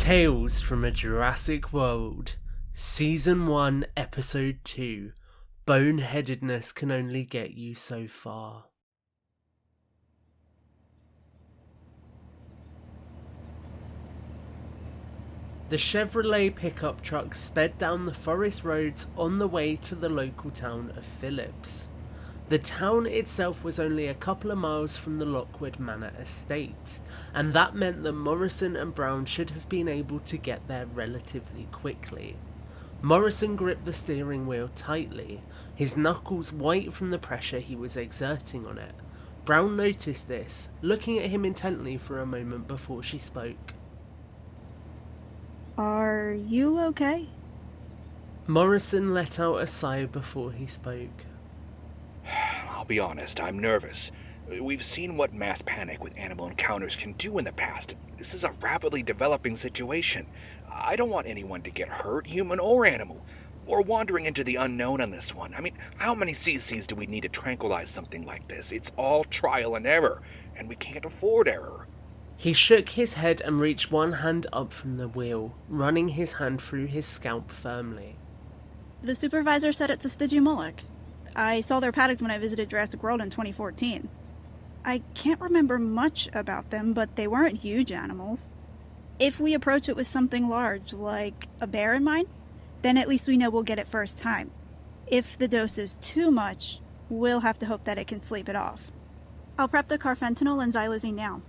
Tales from a Jurassic World, Season 1, Episode 2. Boneheadedness can only get you so far. The Chevrolet pickup truck sped down the forest roads on the way to the local town of Phillips. The town itself was only a couple of miles from the Lockwood Manor estate, and that meant that Morrison and Brown should have been able to get there relatively quickly. Morrison gripped the steering wheel tightly, his knuckles white from the pressure he was exerting on it. Brown noticed this, looking at him intently for a moment before she spoke. Are you okay? Morrison let out a sigh before he spoke. I'll be honest, I'm nervous. We've seen what mass panic with animal encounters can do in the past. This is a rapidly developing situation. I don't want anyone to get hurt, human or animal. We're wandering into the unknown on this one. I mean, how many cc's do we need to tranquilize something like this? It's all trial and error, and we can't afford error. He shook his head and reached one hand up from the wheel, running his hand through his scalp firmly. The supervisor said it's a Stygimoloch. I saw their paddock when I visited Jurassic World in 2014. I can't remember much about them, but they weren't huge animals. If we approach it with something large, like a bear in mind, then at least we know we'll get it first time. If the dose is too much, we'll have to hope that it can sleep it off. I'll prep the carfentanil and xylazine now.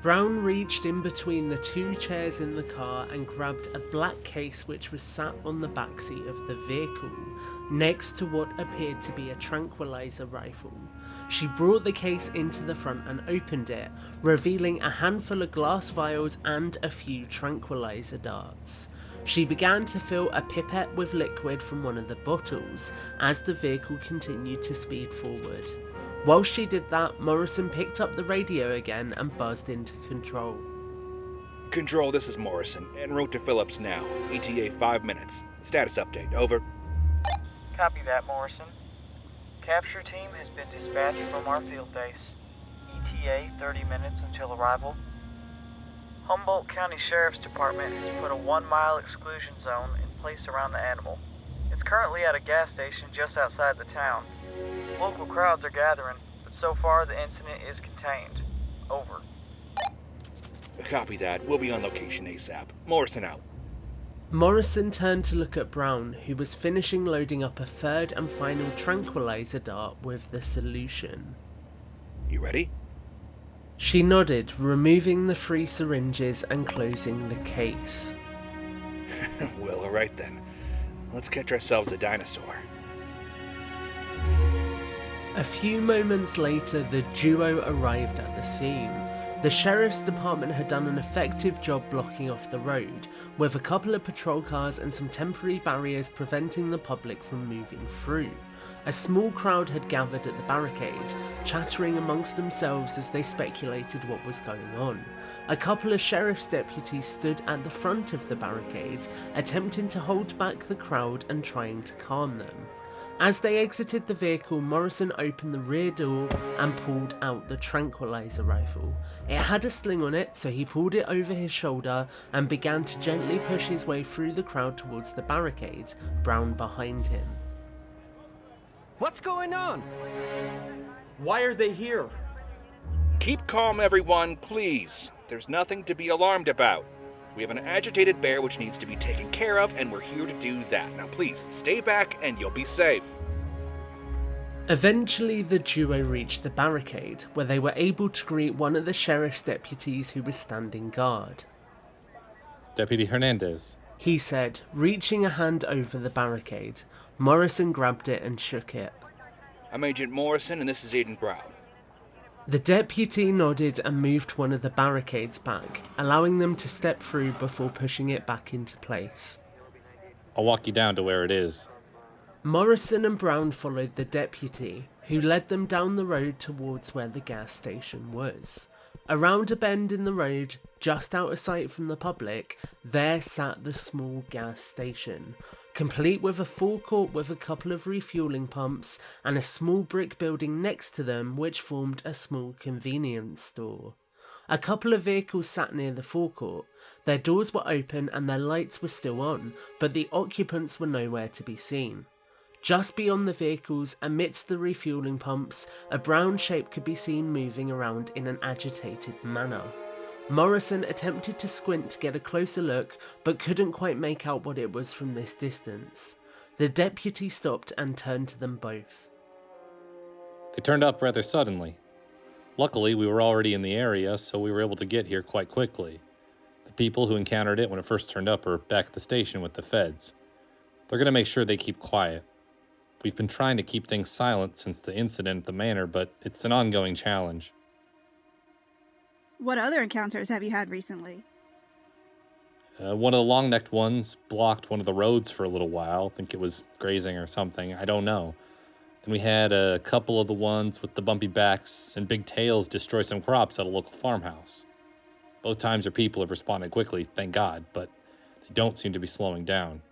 Brown reached in between the two chairs in the car and grabbed a black case which was sat on the backseat of the vehicle, next to what appeared to be a tranquilizer rifle. She brought the case into the front and opened it, revealing a handful of glass vials and a few tranquilizer darts. She began to fill a pipette with liquid from one of the bottles as the vehicle continued to speed forward. While she did that, Morrison picked up the radio again and buzzed into control. Control, this is Morrison. En route to Phillips now. ETA 5 minutes. Status update, over. Copy that, Morrison. Capture team has been dispatched from our field base. ETA 30 minutes until arrival. Humboldt County Sheriff's Department has put a 1-mile exclusion zone in place around the animal. It's currently at a gas station just outside the town. Local crowds are gathering, but so far the incident is contained. Over. Copy that. We'll be on location ASAP. Morrison out. Morrison turned to look at Brown, who was finishing loading up a third and final tranquilizer dart with the solution. You ready? She nodded, removing the 3 syringes and closing the case. Well, alright then. Let's catch ourselves a dinosaur. A few moments later, the duo arrived at the scene. The sheriff's department had done an effective job blocking off the road, with a couple of patrol cars and some temporary barriers preventing the public from moving through. A small crowd had gathered at the barricade, chattering amongst themselves as they speculated what was going on. A couple of sheriff's deputies stood at the front of the barricade, attempting to hold back the crowd and trying to calm them. As they exited the vehicle, Morrison opened the rear door and pulled out the tranquilizer rifle. It had a sling on it, so he pulled it over his shoulder and began to gently push his way through the crowd towards the barricade, Brown behind him. What's going on? Why are they here? Keep calm, everyone, please. There's nothing to be alarmed about. We have an agitated bear which needs to be taken care of, and we're here to do that. Now please, stay back and you'll be safe. Eventually, the duo reached the barricade, where they were able to greet one of the sheriff's deputies who was standing guard. Deputy Hernandez, He said, reaching a hand over the barricade. Morrison grabbed it and shook it. I'm Agent Morrison, and this is Agent Brown. The deputy nodded and moved one of the barricades back, allowing them to step through before pushing it back into place. I'll walk you down to where it is. Morrison and Brown followed the deputy, who led them down the road towards where the gas station was. Around a bend in the road, just out of sight from the public, there sat the small gas station, complete with a forecourt with a couple of refueling pumps and a small brick building next to them which formed a small convenience store. A couple of vehicles sat near the forecourt. Their doors were open and their lights were still on, but the occupants were nowhere to be seen. Just beyond the vehicles, amidst the refueling pumps, a brown shape could be seen moving around in an agitated manner. Morrison attempted to squint to get a closer look, but couldn't quite make out what it was from this distance. The deputy stopped and turned to them both. They turned up rather suddenly. Luckily, we were already in the area, so we were able to get here quite quickly. The people who encountered it when it first turned up are back at the station with the feds. They're going to make sure they keep quiet. We've been trying to keep things silent since the incident at the manor, but it's an ongoing challenge. What other encounters have you had recently? One of the long-necked ones blocked one of the roads for a little while. I think it was grazing or something. I don't know. Then we had a couple of the ones with the bumpy backs and big tails destroy some crops at a local farmhouse. Both times our people have responded quickly, thank God, but they don't seem to be slowing down.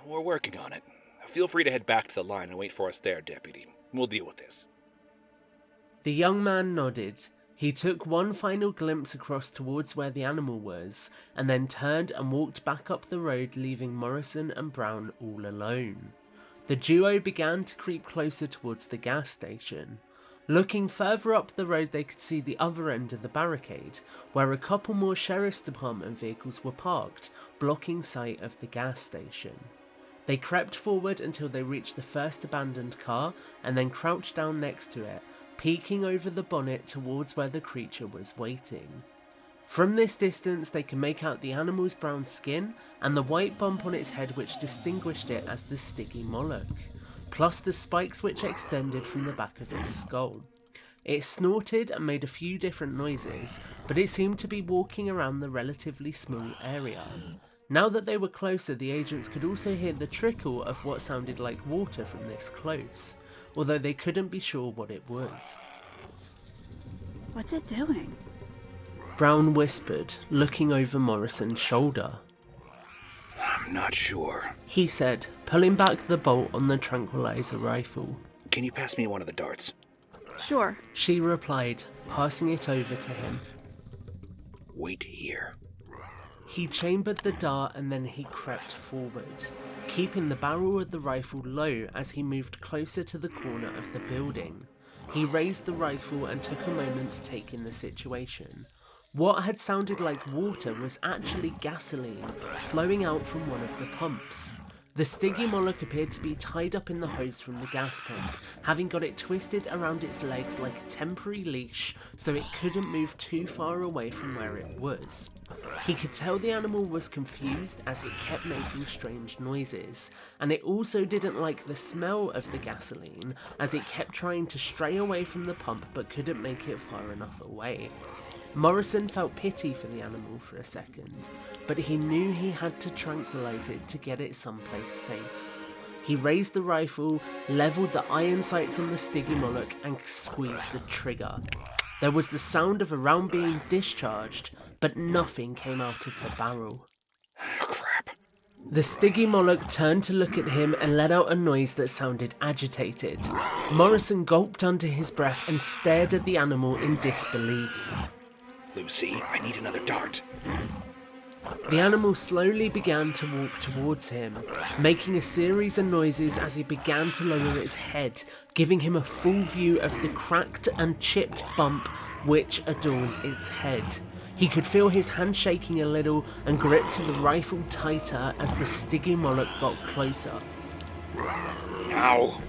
We're working on it. Feel free to head back to the line and wait for us there, Deputy. We'll deal with this. The young man nodded. He took one final glimpse across towards where the animal was, and then turned and walked back up the road, leaving Morrison and Brown all alone. The duo began to creep closer towards the gas station. Looking further up the road, they could see the other end of the barricade, where a couple more Sheriff's Department vehicles were parked, blocking sight of the gas station. They crept forward until they reached the first abandoned car, and then crouched down next to it, peeking over the bonnet towards where the creature was waiting. From this distance, they could make out the animal's brown skin and the white bump on its head which distinguished it as the Stygimoloch, plus the spikes which extended from the back of its skull. It snorted and made a few different noises, but it seemed to be walking around the relatively small area. Now that they were closer, the agents could also hear the trickle of what sounded like water from this close, although they couldn't be sure what it was. What's it doing? Brown whispered, looking over Morrison's shoulder. I'm not sure. He said, pulling back the bolt on the tranquilizer rifle. Can you pass me one of the darts? Sure. She replied, passing it over to him. Wait here. He chambered the dart and then he crept forward, keeping the barrel of the rifle low as he moved closer to the corner of the building. He raised the rifle and took a moment to take in the situation. What had sounded like water was actually gasoline flowing out from one of the pumps. The Stygimoloch appeared to be tied up in the hose from the gas pump, having got it twisted around its legs like a temporary leash so it couldn't move too far away from where it was. He could tell the animal was confused as it kept making strange noises, and it also didn't like the smell of the gasoline as it kept trying to stray away from the pump but couldn't make it far enough away. Morrison felt pity for the animal for a second, but he knew he had to tranquilize it to get it someplace safe. He raised the rifle, leveled the iron sights on the Stygimoloch and squeezed the trigger. There was the sound of a round being discharged, but nothing came out of the barrel. Crap. The Stygimoloch turned to look at him and let out a noise that sounded agitated. Morrison gulped under his breath and stared at the animal in disbelief. Lucy, I need another dart. The animal slowly began to walk towards him, making a series of noises as he began to lower its head, giving him a full view of the cracked and chipped bump which adorned its head. He could feel his hand shaking a little and gripped the rifle tighter as the Stygimoloch got closer. Ow!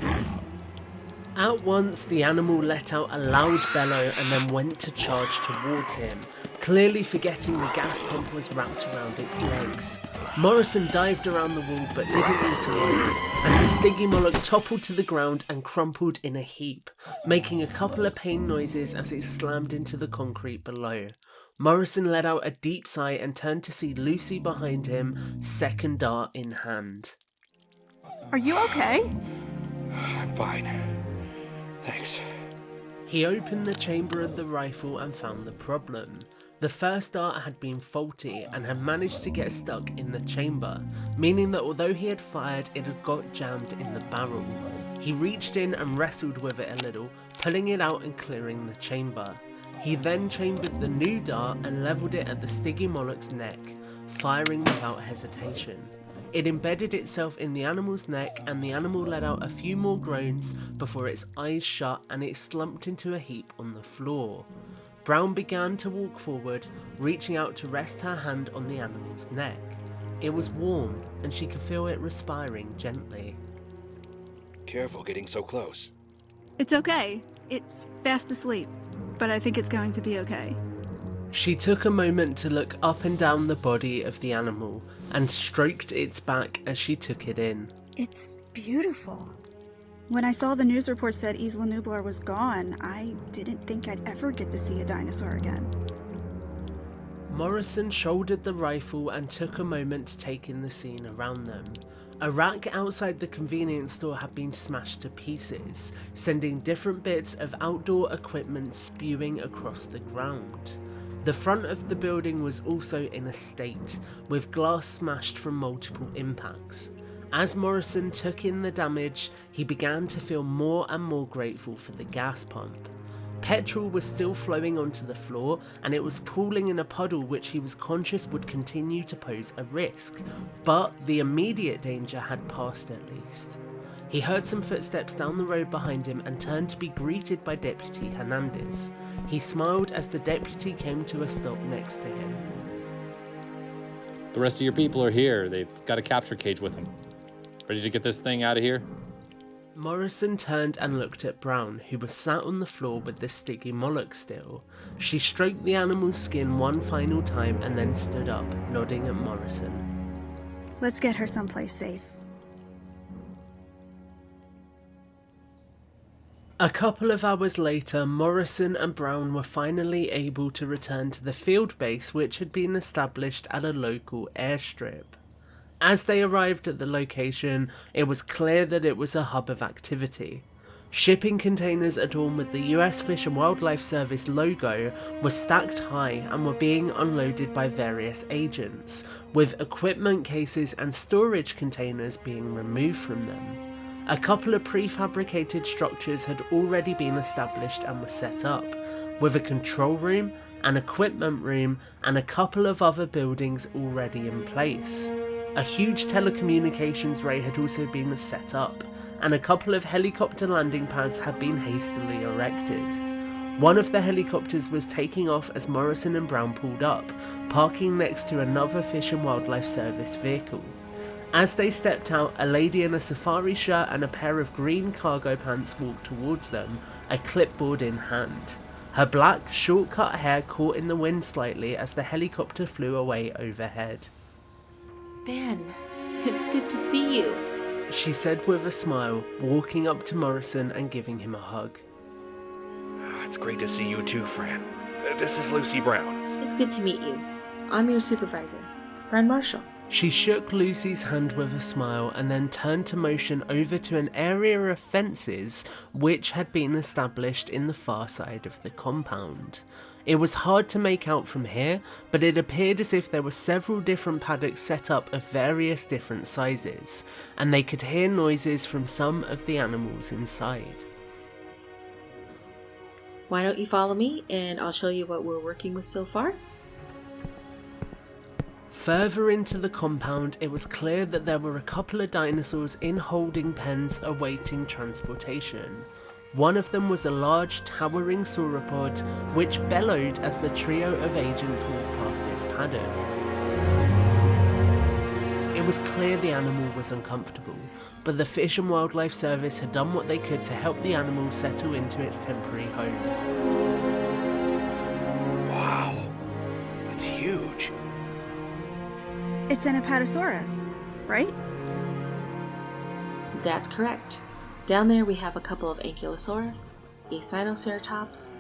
At once, the animal let out a loud bellow and then went to charge towards him, clearly forgetting the gas pump was wrapped around its legs. Morrison dived around the wall but didn't need to worry, as the Stygimoloch toppled to the ground and crumpled in a heap, making a couple of pain noises as it slammed into the concrete below. Morrison let out a deep sigh and turned to see Lucy behind him, second dart in hand. Are you okay? I'm fine. Thanks. He opened the chamber of the rifle and found the problem. The first dart had been faulty and had managed to get stuck in the chamber, meaning that although he had fired, it had got jammed in the barrel. He reached in and wrestled with it a little, pulling it out and clearing the chamber. He then chambered the new dart and levelled it at the Stygimoloch's neck, firing without hesitation. It embedded itself in the animal's neck and the animal let out a few more groans before its eyes shut and it slumped into a heap on the floor. Brown began to walk forward, reaching out to rest her hand on the animal's neck. It was warm and she could feel it respiring gently. Careful getting so close. It's okay. It's fast asleep, but I think it's going to be okay. She took a moment to look up and down the body of the animal and stroked its back as she took it in. It's beautiful. When I saw the news reports that Isla Nublar was gone, I didn't think I'd ever get to see a dinosaur again. Morrison shouldered the rifle and took a moment to take in the scene around them. A rack outside the convenience store had been smashed to pieces, sending different bits of outdoor equipment spewing across the ground. The front of the building was also in a state, with glass smashed from multiple impacts. As Morrison took in the damage, he began to feel more and more grateful for the gas pump. Petrol was still flowing onto the floor and it was pooling in a puddle which he was conscious would continue to pose a risk, but the immediate danger had passed at least. He heard some footsteps down the road behind him and turned to be greeted by Deputy Hernandez. He smiled as the deputy came to a stop next to him. The rest of your people are here. They've got a capture cage with them. Ready to get this thing out of here? Morrison turned and looked at Brown, who was sat on the floor with the Stygimoloch still. She stroked the animal's skin one final time and then stood up, nodding at Morrison. Let's get her someplace safe. A couple of hours later, Morrison and Brown were finally able to return to the field base which had been established at a local airstrip. As they arrived at the location, it was clear that it was a hub of activity. Shipping containers adorned with the US Fish and Wildlife Service logo were stacked high and were being unloaded by various agents, with equipment cases and storage containers being removed from them. A couple of prefabricated structures had already been established and were set up, with a control room, an equipment room, and a couple of other buildings already in place. A huge telecommunications array had also been set up, and a couple of helicopter landing pads had been hastily erected. One of the helicopters was taking off as Morrison and Brown pulled up, parking next to another Fish and Wildlife Service vehicle. As they stepped out, a lady in a safari shirt and a pair of green cargo pants walked towards them, a clipboard in hand. Her black, short-cut hair caught in the wind slightly as the helicopter flew away overhead. Ben, it's good to see you. She said with a smile, walking up to Morrison and giving him a hug. It's great to see you too, Fran. This is Lucy Brown. It's good to meet you. I'm your supervisor, Fran Marshall. She shook Lucy's hand with a smile and then turned to motion over to an area of fences which had been established in the far side of the compound. It was hard to make out from here, but it appeared as if there were several different paddocks set up of various different sizes, and they could hear noises from some of the animals inside. Why don't you follow me and I'll show you what we're working with so far? Further into the compound, it was clear that there were a couple of dinosaurs in holding pens awaiting transportation. One of them was a large, towering sauropod, which bellowed as the trio of agents walked past its paddock. It was clear the animal was uncomfortable, but the Fish and Wildlife Service had done what they could to help the animal settle into its temporary home. Wow, it's huge. It's an Apatosaurus, right? That's correct. Down there we have a couple of Ankylosaurus, a Sinoceratops,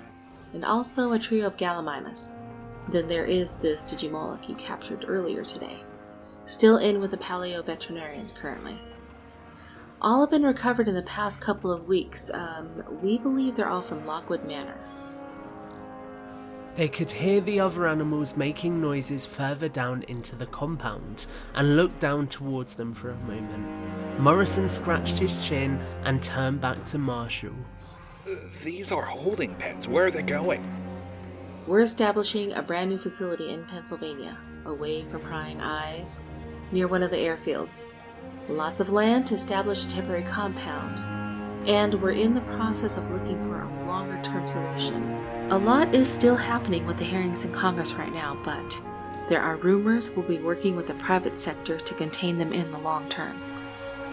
and also a trio of Gallimimus. Then there is this Stygimoloch you captured earlier today, still in with the paleo-veterinarians currently. All have been recovered in the past couple of weeks. We believe they're all from Lockwood Manor. They could hear the other animals making noises further down into the compound and looked down towards them for a moment. Morrison scratched his chin and turned back to Marshall. These are holding pens. Where are they going? We're establishing a brand new facility in Pennsylvania, away from prying eyes, near one of the airfields. Lots of land to establish a temporary compound, and we're in the process of looking for a longer-term solution. A lot is still happening with the hearings in Congress right now, but there are rumors we'll be working with the private sector to contain them in the long term.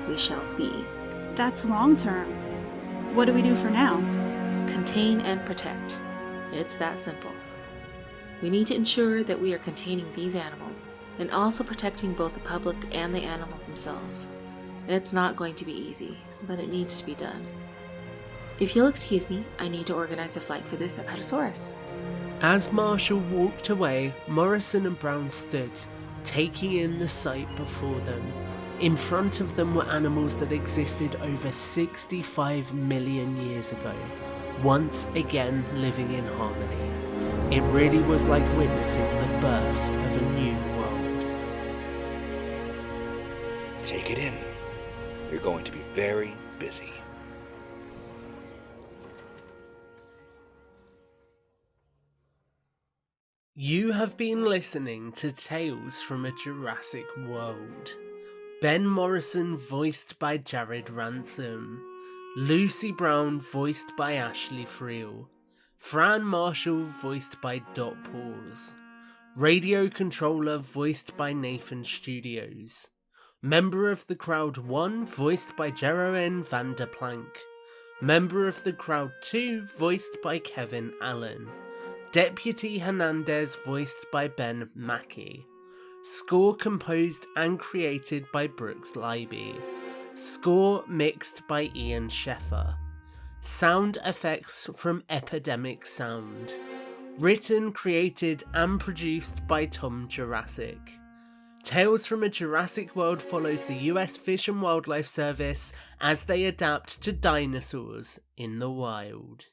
We shall see. That's long term. What do we do for now? Contain and protect. It's that simple. We need to ensure that we are containing these animals and also protecting both the public and the animals themselves. It's not going to be easy, but it needs to be done. If you'll excuse me, I need to organize a flight for this Apatosaurus. As Marshall walked away, Morrison and Brown stood, taking in the sight before them. In front of them were animals that existed over 65 million years ago, once again living in harmony. It really was like witnessing the birth of a new world. Take it in. You're going to be very busy. You have been listening to Tales from a Jurassic World. Ben Morrison voiced by Jared Ransom. Lucy Brown voiced by Ashley Friel. Fran Marshall voiced by Dot Paws. Radio Controller voiced by Nathan Studios. Member of the Crowd 1 voiced by Jeroen van der Plank. Member of the Crowd 2 voiced by Kevin Allen. Deputy Hernandez voiced by Ben Mackey. Score composed and created by Brooks Leiby. Score mixed by Ian Sheffer. Sound effects from Epidemic Sound. Written, created and produced by Tom Jurassic. Tales from a Jurassic World follows the US Fish and Wildlife Service as they adapt to dinosaurs in the wild.